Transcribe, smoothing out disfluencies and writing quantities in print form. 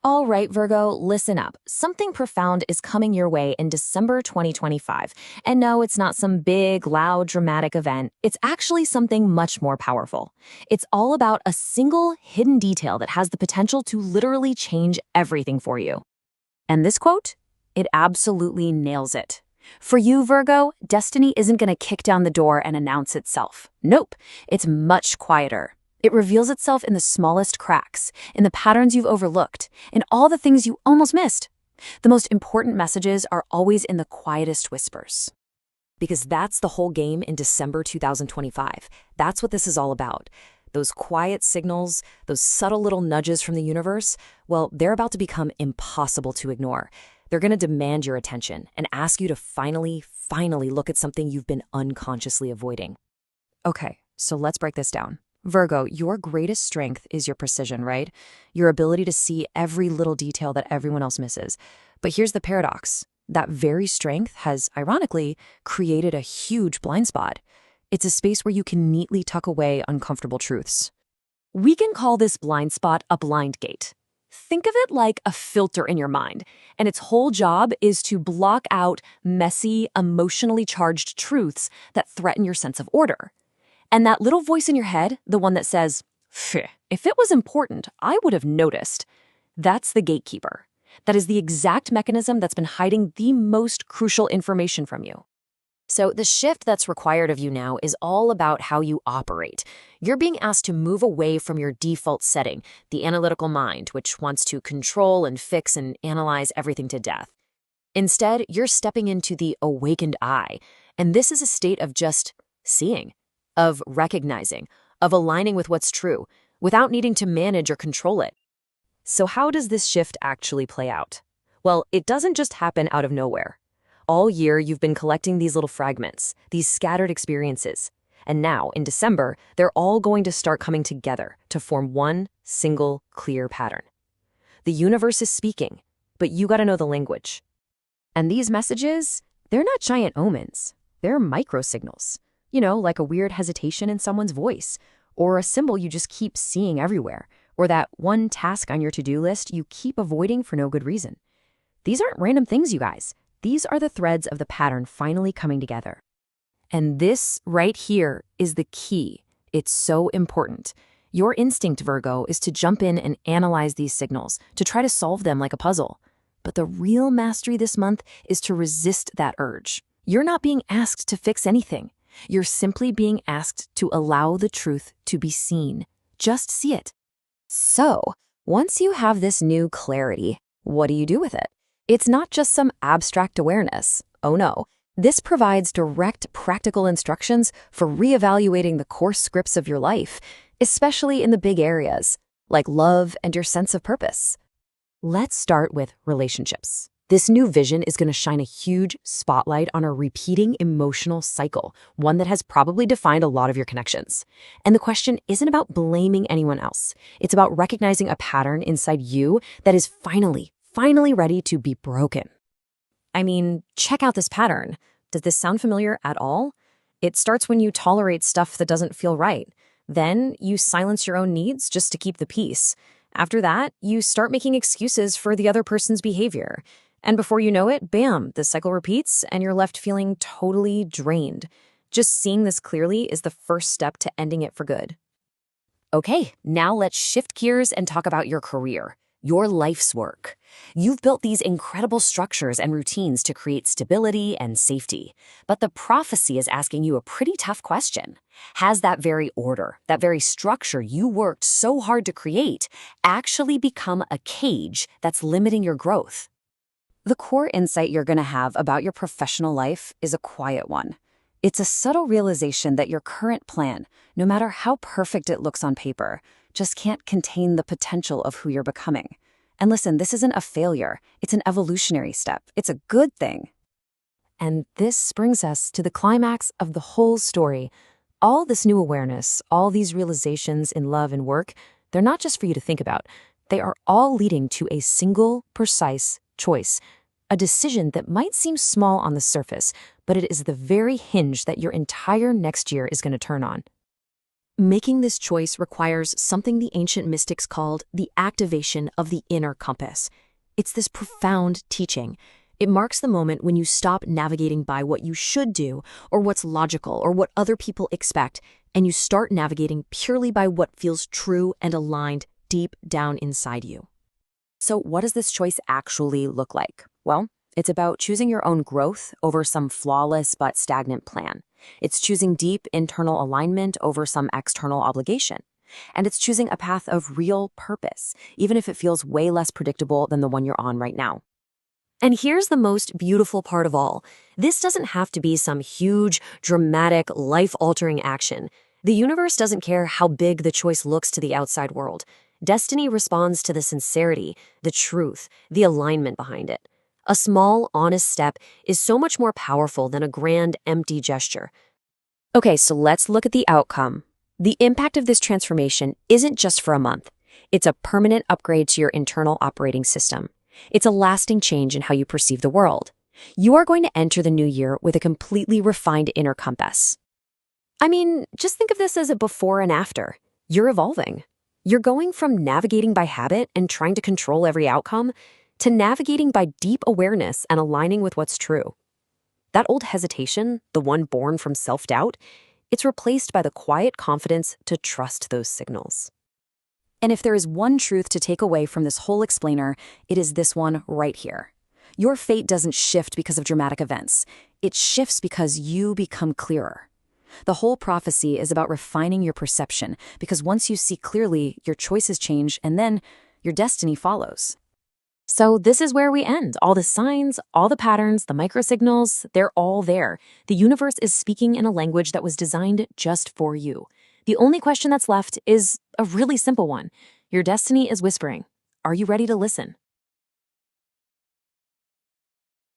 All right, Virgo, listen up. Something profound is coming your way in December 2025. And no, it's not some big, loud, dramatic event. It's actually something much more powerful. It's all about a single hidden detail that has the potential to literally change everything for you. And this quote? It absolutely nails it. For you, Virgo, destiny isn't going to kick down the door and announce itself. Nope, it's much quieter. It reveals itself in the smallest cracks, in the patterns you've overlooked, in all the things you almost missed. The most important messages are always in the quietest whispers. Because that's the whole game in December 2025. That's what this is all about. Those quiet signals, those subtle little nudges from the universe, well, they're about to become impossible to ignore. They're going to demand your attention and ask you to finally look at something you've been unconsciously avoiding. Okay, so let's break this down. Virgo, your greatest strength is your precision, right? Your ability to see every little detail that everyone else misses. But here's the paradox. That very strength has, ironically, created a huge blind spot. It's a space where you can neatly tuck away uncomfortable truths. We can call this blind spot a blind gate. Think of it like a filter in your mind, and its whole job is to block out messy, emotionally charged truths that threaten your sense of order. And that little voice in your head, the one that says, "Phew, if it was important, I would have noticed," that's the gatekeeper. That is the exact mechanism that's been hiding the most crucial information from you. So the shift that's required of you now is all about how you operate. You're being asked to move away from your default setting, the analytical mind, which wants to control and fix and analyze everything to death. Instead, you're stepping into the awakened eye, and this is a state of just seeing, of recognizing, of aligning with what's true, without needing to manage or control it. So how does this shift actually play out? Well, it doesn't just happen out of nowhere. All year, you've been collecting these little fragments, these scattered experiences. And now, in December, they're all going to start coming together to form one single, clear pattern. The universe is speaking, but you gotta know the language. And these messages, they're not giant omens. They're micro-signals. You know, like a weird hesitation in someone's voice, or a symbol you just keep seeing everywhere, or that one task on your to-do list you keep avoiding for no good reason. These aren't random things, you guys. These are the threads of the pattern finally coming together. And this right here is the key. It's so important. Your instinct, Virgo, is to jump in and analyze these signals, to try to solve them like a puzzle. But the real mastery this month is to resist that urge. You're not being asked to fix anything. You're simply being asked to allow the truth to be seen. Just see it. So, once you have this new clarity, what do you do with it? It's not just some abstract awareness. Oh no. This provides direct, practical instructions for reevaluating the core scripts of your life, especially in the big areas, like love and your sense of purpose. Let's start with relationships. This new vision is going to shine a huge spotlight on a repeating emotional cycle, one that has probably defined a lot of your connections. And the question isn't about blaming anyone else. It's about recognizing a pattern inside you that is finally ready to be broken. I mean, check out this pattern. Does this sound familiar at all? It starts when you tolerate stuff that doesn't feel right. Then you silence your own needs just to keep the peace. After that, you start making excuses for the other person's behavior. And before you know it, bam, the cycle repeats and you're left feeling totally drained. Just seeing this clearly is the first step to ending it for good. Okay, now let's shift gears and talk about your career, your life's work. You've built these incredible structures and routines to create stability and safety. But the prophecy is asking you a pretty tough question. Has that very order, that very structure you worked so hard to create, actually become a cage that's limiting your growth? The core insight you're going to have about your professional life is a quiet one. It's a subtle realization that your current plan, no matter how perfect it looks on paper, just can't contain the potential of who you're becoming. And listen, this isn't a failure. It's an evolutionary step. It's a good thing. And this brings us to the climax of the whole story. All this new awareness, all these realizations in love and work, they're not just for you to think about. They are all leading to a single, precise choice, a decision that might seem small on the surface, but it is the very hinge that your entire next year is going to turn on. Making this choice requires something the ancient mystics called the activation of the inner compass. It's this profound teaching. It marks the moment when you stop navigating by what you should do, or what's logical, or what other people expect, and you start navigating purely by what feels true and aligned deep down inside you. So what does this choice actually look like? Well, it's about choosing your own growth over some flawless but stagnant plan. It's choosing deep internal alignment over some external obligation. And it's choosing a path of real purpose, even if it feels way less predictable than the one you're on right now. And here's the most beautiful part of all. This doesn't have to be some huge, dramatic, life-altering action. The universe doesn't care how big the choice looks to the outside world. Destiny responds to the sincerity, the truth, the alignment behind it. A small, honest step is so much more powerful than a grand, empty gesture. Okay, so let's look at the outcome. The impact of this transformation isn't just for a month. It's a permanent upgrade to your internal operating system. It's a lasting change in how you perceive the world. You are going to enter the new year with a completely refined inner compass. I mean, just think of this as a before and after. You're evolving. You're going from navigating by habit and trying to control every outcome to navigating by deep awareness and aligning with what's true. That old hesitation, the one born from self-doubt, it's replaced by the quiet confidence to trust those signals. And if there is one truth to take away from this whole explainer, it is this one right here. Your fate doesn't shift because of dramatic events. It shifts because you become clearer. The whole prophecy is about refining your perception, because once you see clearly, your choices change, and then your destiny follows. So this is where we end. All the signs, all the patterns, the microsignals, they're all there. The universe is speaking in a language that was designed just for you. The only question that's left is a really simple one. Your destiny is whispering. Are you ready to listen?